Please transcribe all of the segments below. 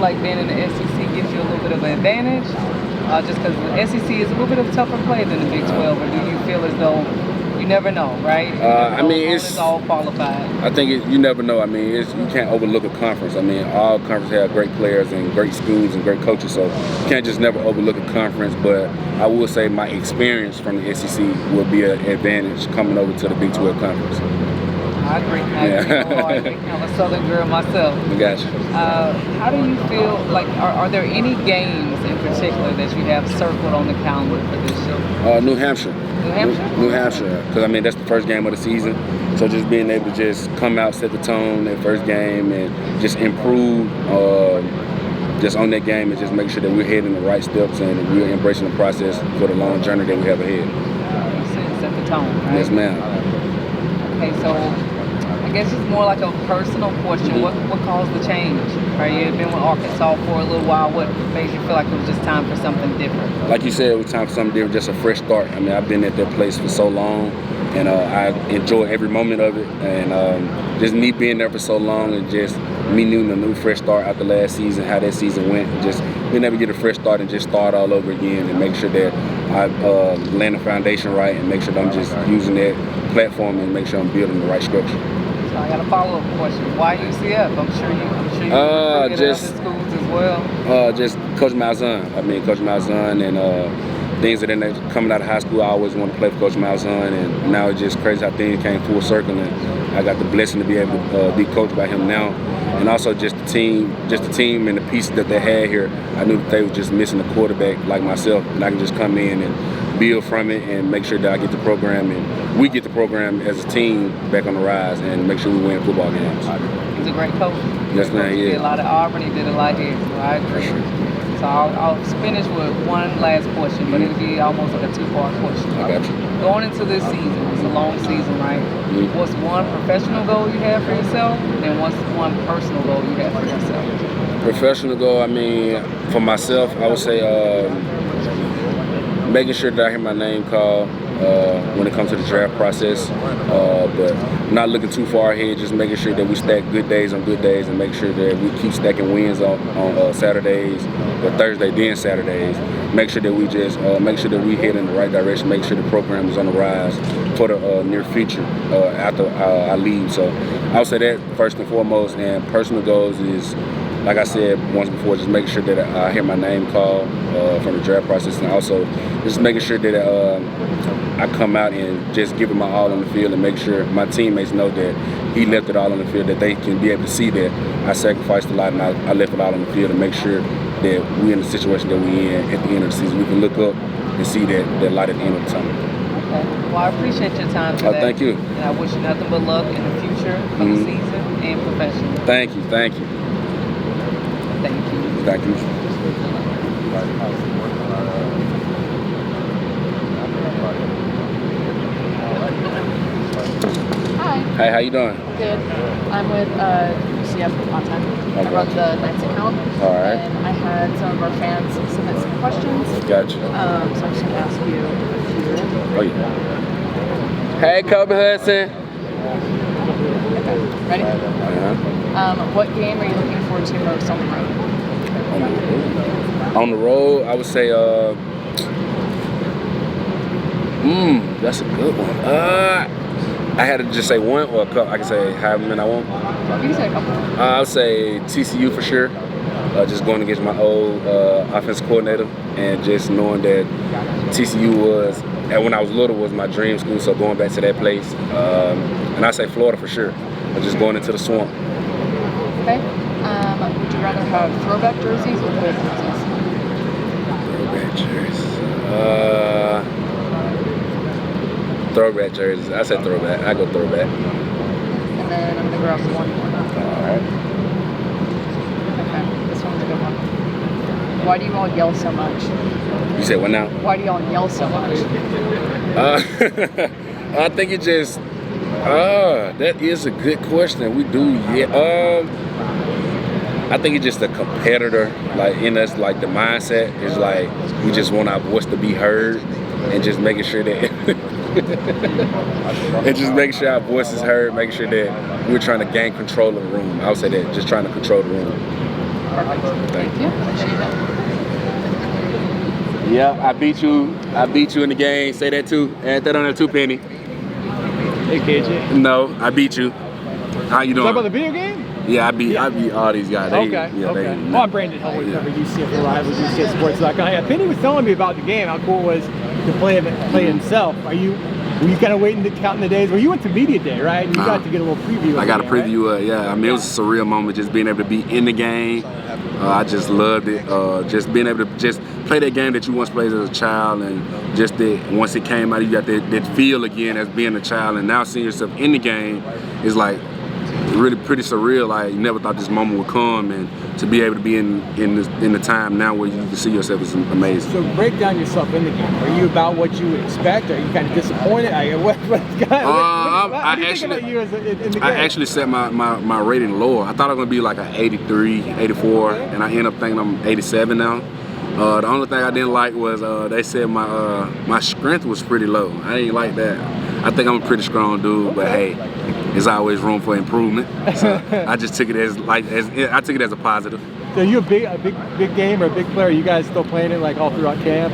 like being in the SEC gives you a little bit of an advantage? Just because the SEC is a little bit of a tougher play than the Big 12, or do you feel as though you never know, right? I mean, it's all qualified. I think you never know. I mean, you can't overlook a conference. I mean, all conferences have great players and great schools and great coaches, so you can't just never overlook a conference. But I will say my experience from the SEC will be an advantage coming over to the Big 12 conference. I agree. I'm a Southern girl myself. I got you. How do you feel? Like, are there any games in particular that you have circled on the calendar for this year? New Hampshire. New Hampshire? New Hampshire, because I mean that's the first game of the season, so just being able to just come out, set the tone that first game, and just improve just on that game, and just make sure that we're heading the right steps and we're embracing the process for the long journey that we have ahead. Set the tone, right? Yes, ma'am. Okay, so I guess it's more like a personal question. What caused the change? Right, you had been with Arkansas for a little while. What made you feel like it was just time for something different? Like you said, it was time for something different, just a fresh start. I mean, I've been at that place for so long, and I enjoy every moment of it. And just me being there for so long, and just me needing a new fresh start after last season, how that season went, and just being able to get a fresh start and just start all over again, and make sure that I land the foundation right, and make sure that I'm just using that platform and make sure I'm building the right structure. So I got a follow-up question. Why UCF? I'm sure you just other schools as well. Just Coach Malzahn. I mean, Coach Malzahn and things that coming out of high school, I always wanted to play for Coach Malzahn, and now it's just crazy how things came full circle, and I got the blessing to be able to be coached by him now. And also just the team and the pieces that they had here. I knew that they were just missing a quarterback like myself, and I can just come in and build from it and make sure that I get the program and we get the program as a team back on the rise and make sure we win football games. He's a great coach. Yes, man. He did a lot at Auburn. He did a lot here. So I agree. Sure. So I'll finish with one last question, but it'll be almost like a two-part question. I got you. Going into this season, it's a long season, right? What's one professional goal you have for yourself, and what's one personal goal you have for yourself? Professional goal, I mean, for myself, I would say making sure that I hear my name called when it comes to the draft process, but not looking too far ahead, just making sure that we stack good days on good days and make sure that we keep stacking wins on Saturdays or Thursday, then Saturdays. Make sure that we just make sure that we head in the right direction, make sure the program is on the rise for the near future after I leave. So I would say that first and foremost, and personal goals is, like I said once before, just make sure that I hear my name called from the draft process, and also just making sure that I come out and just give it my all on the field and make sure my teammates know that he left it all on the field, that they can be able to see that I sacrificed a lot and I left it all on the field, and make sure that we're in the situation that we're in at the end of the season. We can look up and see that light at the end of the tunnel. Okay. Well, I appreciate your time today. Thank you. And I wish you nothing but luck in the future for the season and professionally. Thank you. Thank you. Thank you. Thank you. Hi. Hey, how you doing? Good. I'm with UCF content. I run the Knights account. All right. And I had some of our fans submit some questions. Gotcha. So I'm just going to ask you here. Oh, yeah. Hey, Kobe Hudson. Okay. Ready? Uh-huh. What game are you looking forward to most on the road? On the road, I would say, that's a good one. I had to just say one or a couple. I can say however many I want. You can say a couple. I would say TCU for sure. Just going against my old offensive coordinator, and just knowing that TCU was, and when I was little, was my dream school. So going back to that place, and I say Florida for sure. Just going into the swamp. Okay. Would you rather have throwback jerseys or old jerseys? Throwback jerseys. Throwback jerseys. I said throwback. I go throwback. And then I'm going to grab one more. All right. Okay. This one's a good one. Why do you all yell so much? You said what now? Why do y'all yell so much? I think it just. That is a good question. We do, yeah. I think it's just a competitor, like in us, like the mindset is like we just want our voice to be heard, and just making sure that, and just making sure our voice is heard, making sure that we're trying to gain control of the room. I would say that, just trying to control the room. Perfect. Thank you. Appreciate it. Yeah, I beat you. I beat you in the game. Say that too. Add that on there too, Penny. Hey, KJ. No, I beat you. How you doing? Talk about the video game? Yeah, I beat all these guys. Okay. Well, I'm Brandon Hellwood, cover UCF Rivals, UCFsports.com. Yeah, Penny was telling me about the game, how cool it was to play himself. Were you kind of waiting to count in the days? Well, you went to media day, right? You got to get a little preview. I got a preview. Right? Yeah, I mean, it was a surreal moment just being able to be in the game. I just loved it. Just being able to just play that game that you once played as a child, and just that once it came out, you got that feel again as being a child, and now seeing yourself in the game is like really pretty surreal. Like, you never thought this moment would come, and to be able to be in the time now where you can see yourself is amazing. So break down yourself in the game. Are you about what you would expect? Are you kind of disappointed? How do you think about you as in the game? I actually set my rating lower. I thought I was going to be like an 83, 84, and I end up thinking I'm 87 now. The only thing I didn't like was they said my strength was pretty low. I didn't like that. I think I'm a pretty strong dude, but hey, there's always room for improvement. So I just took it as a positive. So you a big game or a big player? You guys still playing it like all throughout camp?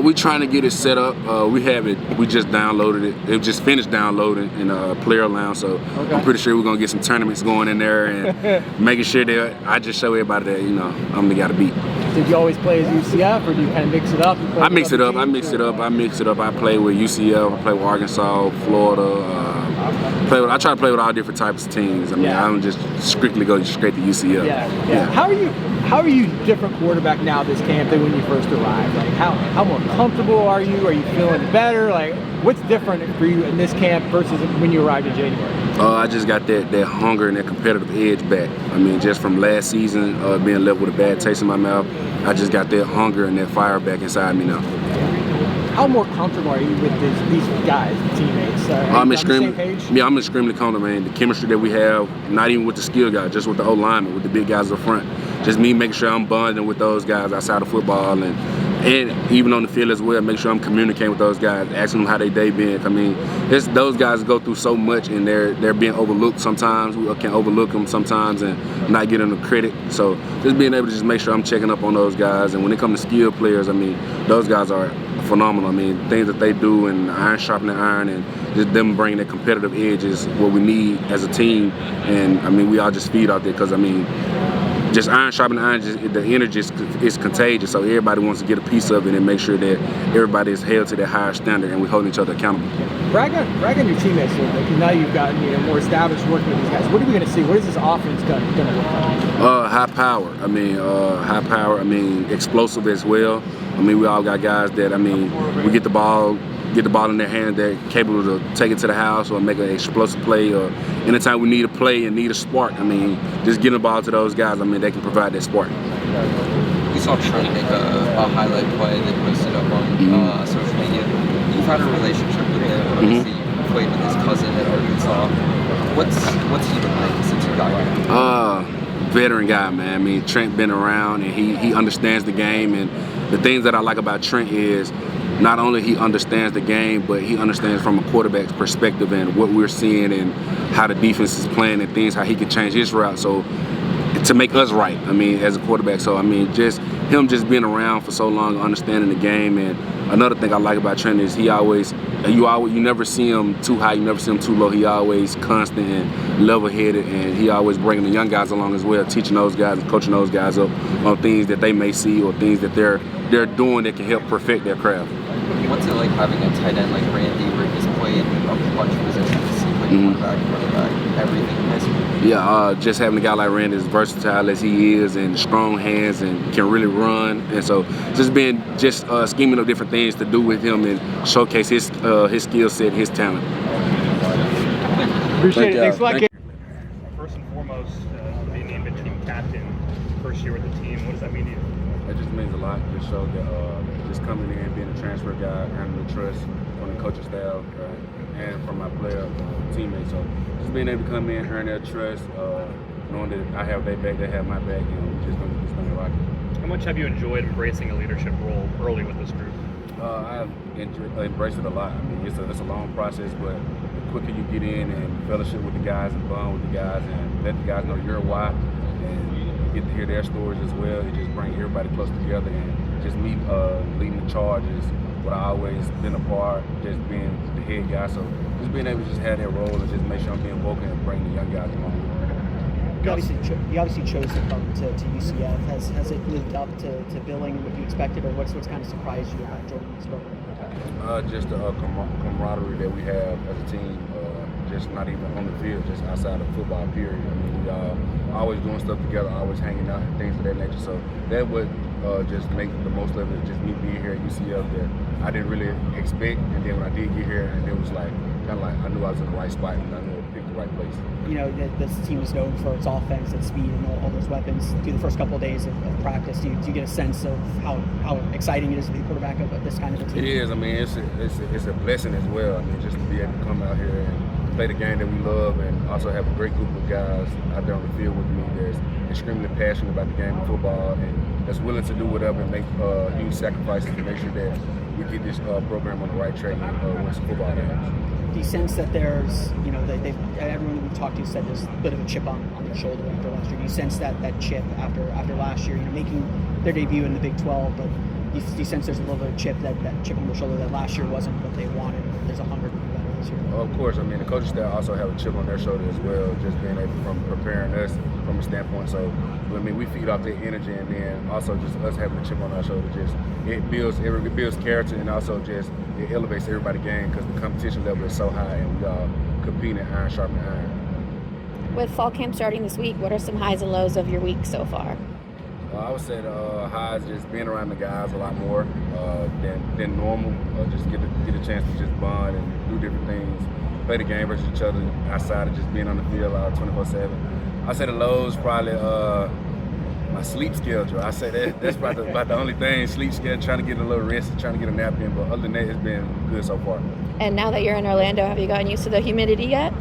We're trying to get it set up. We have it. We just downloaded it. It just finished downloading in Player Lounge. So I'm pretty sure we're gonna get some tournaments going in there and making sure that I just show everybody that I'm the guy to beat. Did you always play as UCF, or do you kind of mix it up? I mix it up. I play with UCF. I play with Arkansas, Florida. I try to play with all different types of teams. I mean, I don't just strictly go straight to UCF. Yeah. How are you different quarterback now this camp than when you first arrived? Like, how more comfortable are you? Are you feeling better? Like, what's different for you in this camp versus when you arrived in January? I just got that hunger and that competitive edge back. I mean, just from last season, being left with a bad taste in my mouth, I just got that hunger and that fire back inside me now. How more comfortable are you with these guys, teammates? I'm extremely comfortable, man. The chemistry that we have, not even with the skill guys, just with the O-linemen, with the big guys up front. Just me making sure I'm bonding with those guys outside of football, and even on the field as well, make sure I'm communicating with those guys, asking them how their day been. I mean, those guys go through so much, and they're being overlooked sometimes. We can overlook them sometimes and not get them the credit. So just being able to just make sure I'm checking up on those guys. And when it comes to skilled players, I mean, those guys are phenomenal. I mean, things that they do and iron sharpening iron, and just them bringing that competitive edge is what we need as a team. And I mean, we all just feed out there because I mean, just iron sharpening iron, the energy is contagious. So everybody wants to get a piece of it and make sure that everybody is held to that higher standard, and we holding each other accountable. Brag on your teammates a little bit, because now you've gotten more established working with these guys. What are we going to see? What is this offense going to look like? High power. I mean, explosive as well. I mean, we all got guys that, I mean, we get the ball in their hand, they're capable to take it to the house or make an explosive play, or anytime we need a play and need a spark, I mean, just getting the ball to those guys, I mean, they can provide that spark. We saw Trent make a highlight play that posted up on social media. You've had a relationship with him. Obviously, you played with his cousin at Arkansas. What's he been like since you got here? Veteran guy, man. I mean, Trent been around, and he understands the game. And the things that I like about Trent is not only he understands the game, but he understands from a quarterback's perspective and what we're seeing and how the defense is playing and things, how he can change his route. So to make us right, I mean, as a quarterback. So, I mean, just him just being around for so long, understanding the game. And another thing I like about Trent is you never see him too high, you never see him too low. He always constant and level-headed, and he always bringing the young guys along as well, teaching those guys and coaching those guys up on things that they may see or things that they're doing that can help perfect their craft. What's it like having a tight end like Randy, where he's played a bunch of positions, quarterback, everything in high school? Yeah, just having a guy like Randy, as versatile as he is, and strong hands, and can really run, and so just scheming of different things to do with him and showcase his skill set, his talent. Appreciate it. Thanks a lot. First and foremost, being named a team captain first year with the team, what does that mean to you? It just means a lot. Just show that just coming in, being a transfer guy, earning the trust from the coaching staff and from my player teammates. So just being able to come in, earn their trust, knowing that I have their back, they have my back, and we're just going to keep this thing rocking. How much have you enjoyed embracing a leadership role early with this group? I've embraced it a lot. I mean, it's a long process, but the quicker you get in and fellowship with the guys and bond with the guys and let the guys know your why, and get to hear their stories as well. It just brings everybody close together, and just me leading the charge is what I always been a part, just being the head guy. So just being able to just have that role and just make sure I'm being vocal and bring the young guys along. You obviously chose to come to UCF. Has it lived up to billing and what you expected, or what's kind of surprised you about joining this program? Just the camaraderie that we have as a team, just not even on the field, just outside of football, period. I mean, we always doing stuff together, always hanging out, and things of that nature. So that would just make the most of it, just me being here at UCF that I didn't really expect. And then when I did get here, and it was like, kind of like I knew I was in the right spot and I knew I picked the right place. You know, this team is known for its offense, its speed, and all those weapons. Through the first couple of days of practice, do you get a sense of how exciting it is to be the quarterback of this kind of a team? It is. I mean, it's a blessing as well. I mean, just to be able to come out here and play the game that we love, and also have a great group of guys out there on the field with me that's extremely passionate about the game of football and that's willing to do whatever and make huge sacrifices to make sure that we get this program on the right track and win some football games. Do you sense that there's, you know, everyone that we've talked to said there's a bit of a chip on their shoulder after last year? Do you sense that chip after last year, you know, making their debut in the Big 12, but do you sense there's a little bit of chip, that chip on their shoulder that last year wasn't what they wanted? There's a hunger to be better this year. Of course, I mean, the coaching staff also have a chip on their shoulder as well, just being able from preparing us from a standpoint. So, I mean, we feed off their energy, and then also just us having a chip on our shoulder, just it builds character, and also just it elevates everybody's game because the competition level is so high, and we all competing iron sharpening iron. With fall camp starting this week, what are some highs and lows of your week so far? I would say the highs just being around the guys a lot more than normal. Just get a chance to just bond and do different things, play the game versus each other outside of just being on the field 24/7. I say the lows probably my sleep schedule. I say that's probably about the only thing. Sleep schedule, trying to get a little rest, trying to get a nap in. But other than that, it's been good so far. And now that you're in Orlando, have you gotten used to the humidity yet?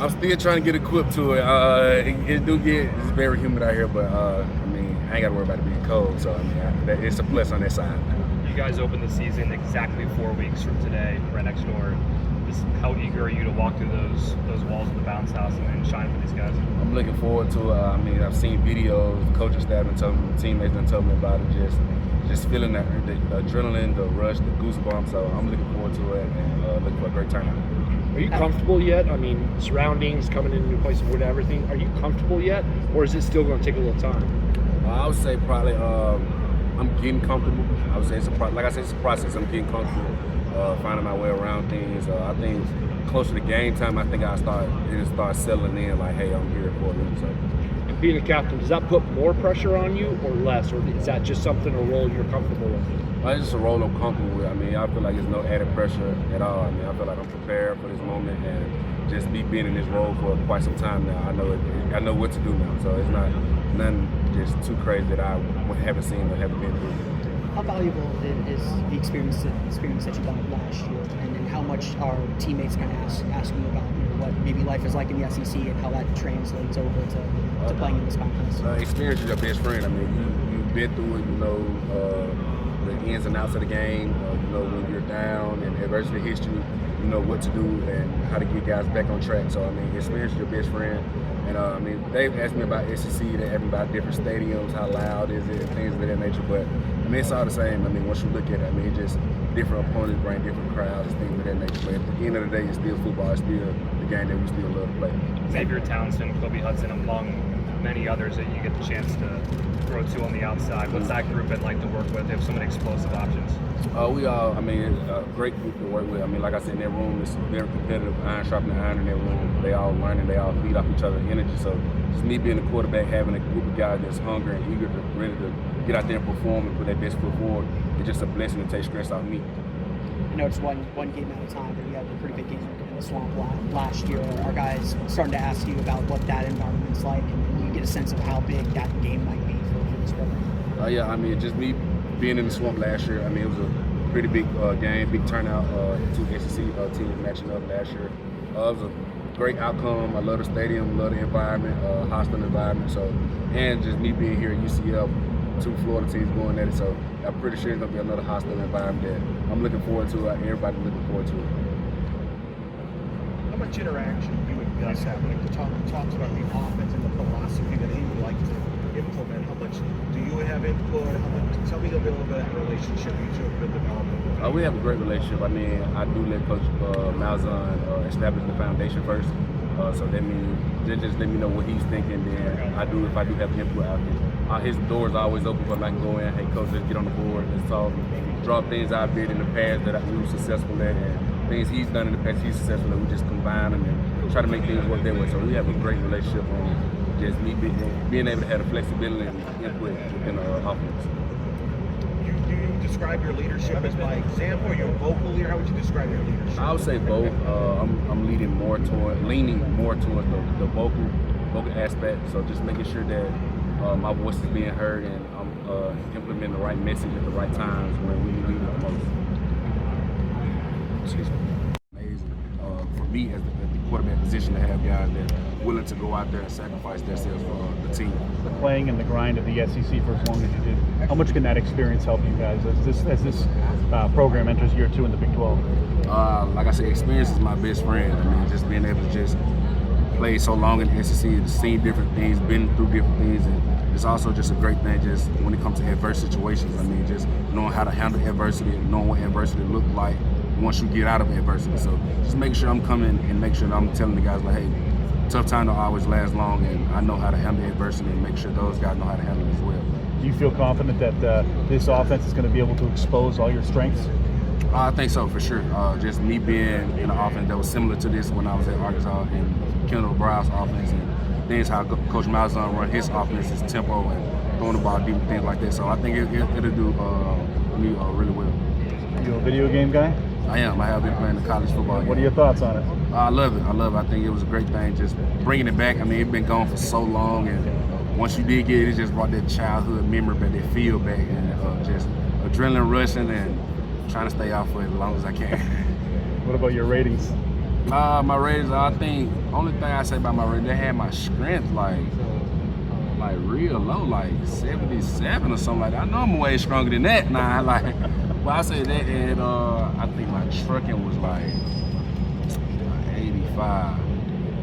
I'm still trying to get equipped to it. It's very humid out here, but I mean, I ain't got to worry about it being cold. So I mean, it's a plus on that side. You guys opened the season exactly 4 weeks from today, right next door. How eager are you to walk through those walls of the bounce house and shine for these guys? I'm looking forward to it. I mean, I've seen videos, the coaching staff and teammates done told me about it. Just feeling the adrenaline, the rush, the goosebumps. So I'm looking forward to it and looking for a great turnout. Are you comfortable yet? I mean, surroundings, coming in a new place, with everything. Are you comfortable yet, or is it still going to take a little time? I would say probably I'm getting comfortable. I would say it's a process. I'm getting comfortable, finding my way around things. I think closer to game time, I think it'll start settling in. Like, hey, I'm here for a minute. So. And being a captain, does that put more pressure on you or less, or is that just something, a role you're comfortable with? It's just a role I'm comfortable with. I mean, I feel like there's no added pressure at all. I mean, I feel like I'm prepared for this moment, and just me being in this role for quite some time now, I know what to do now. So it's not nothing just too crazy that I haven't seen or haven't been through. How valuable is the experience that you got last year, and how much are teammates kind of asking about, you know, what maybe life is like in the SEC and how that translates over to playing in this conference? Experience is your best friend. I mean, you've been through it. You know the ins and outs of the game. You know when you're down and adversity hits you, you know what to do and how to get guys back on track. So I mean, experience is your best friend. And I mean, they've asked me about SEC. They asked me about different stadiums, how loud is it, things of that nature. But I mean, it's all the same. I mean, once you look at it, I mean, it's just different opponents bring different crowds, things of that nature. But at the end of the day, it's still football. It's still the game that we still love to play. Xavier Townsend, Kobe Hudson, among many others that you get the chance to throw to on the outside. What's that group been like to work with? They have so many explosive options. We all, I mean, a great group to work with. I mean, like I said, in that room, it's very competitive, iron sharpening iron in that room. They all learning, they all feed off each other's energy. So just me being a quarterback, having a group of guys that's hungry and eager to ready to get out there and perform and put their best foot forward, it's just a blessing to take stress off me. I know it's one game at a time, but you had a pretty big game in the swamp last year. Are guys starting to ask you about what that environment's like, and you get a sense of how big that game might be for this program? Yeah, I mean, just me being in the swamp last year, I mean, it was a pretty big game, big turnout, two SEC teams matching up last year. It was a great outcome. I love the stadium, love the environment, hostile environment. So, and just me being here at UCF, two Florida teams going at it. So I'm pretty sure it's going to be another hostile environment that I'm looking forward to. Everybody's looking forward to it. How much interaction do you and Gus have? Like talks about the offense and the philosophy that he would like to implement? How much do you have input? Tell me a little bit of that relationship you two have been developing. We have a great relationship. I mean, I do let Coach Malzahn establish the foundation first. So that means they just let me know what he's thinking. Then if I do have input out there. His door's always open for me. I can go in, hey coach, let's get on the board, let's talk, drop things I did in the past that we were successful at, and things he's done in the past he's successful at. We just combine them and try to make things work that way. So we have a great relationship on just me being able to have the flexibility and input within the offense. Do you describe your leadership as by example? Are you a vocal leader? How would you describe your leadership? I would say both. I'm leaning more towards the vocal aspect. So just making sure that my voice is being heard and I'm implementing the right message at the right times when we need it the most. Excuse me. Amazing for me as the quarterback position to have guys that are willing to go out there and sacrifice themselves for the team. Playing in the grind of the SEC for as long as you did, how much can that experience help you guys as this program enters year 2 in the Big 12? Like I said, experience is my best friend. I mean, just being able to just play so long in the SEC, seen different things, been through different things, and it's also just a great thing just when it comes to adverse situations. I mean, just knowing how to handle adversity, knowing what adversity looks like once you get out of adversity. So just make sure I'm coming and make sure that I'm telling the guys like, hey, tough time don't always last long, and I know how to handle adversity and make sure those guys know how to handle it as well. Do you feel confident that this offense is going to be able to expose all your strengths? I think so, for sure. Just me being in an offense that was similar to this when I was at Arkansas and Kendall Brown's offense, and things how Coach Malzahn run his offense, his tempo and throwing the ball deep and things like that. So I think it'll do me really well. Are you a video game guy? I am. I have been playing the college football game. What are your thoughts on it? I love it. I think it was a great thing, just bringing it back. I mean, it's been gone for so long, and once you did get it, it just brought that childhood memory back, that feel back, and just adrenaline rushing and trying to stay out for as long as I can. What about your ratings? My ratings, I think, only thing I say about my ratings, they had my strength like real low, like 77 or something like that. I know I'm way stronger than that now, but I say that, and I think my trucking was like 85.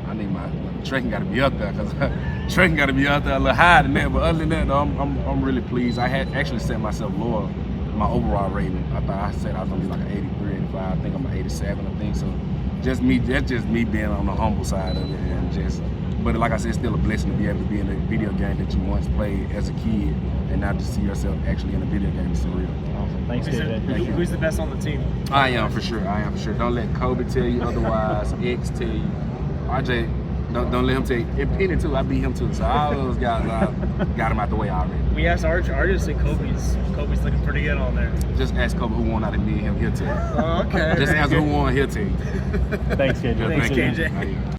I need my trucking got to be up there, because trucking got to be out there a little higher than that. But other than that, though, I'm really pleased. I had actually set myself lower. My overall rating, I thought I said I was gonna be like an 83, 85. I think I'm an 87. I think so. That's just me being on the humble side of it, and but like I said, it's still a blessing to be able to be in a video game that you once played as a kid, and now to see yourself actually in a video game is surreal. Awesome. Thanks, David. Who's the best on the team? I am for sure. Don't let Kobe tell you otherwise. X tell you. RJ. Don't let him take it. Penny too. I beat him too. So all those guys got him out the way already. We asked RJ, said Kobe's looking pretty good on there. Just ask Kobe who won out of me and him. He'll tell you. Oh, okay. Just ask who won. He'll tell you. Thanks, KJ. Thanks, KJ.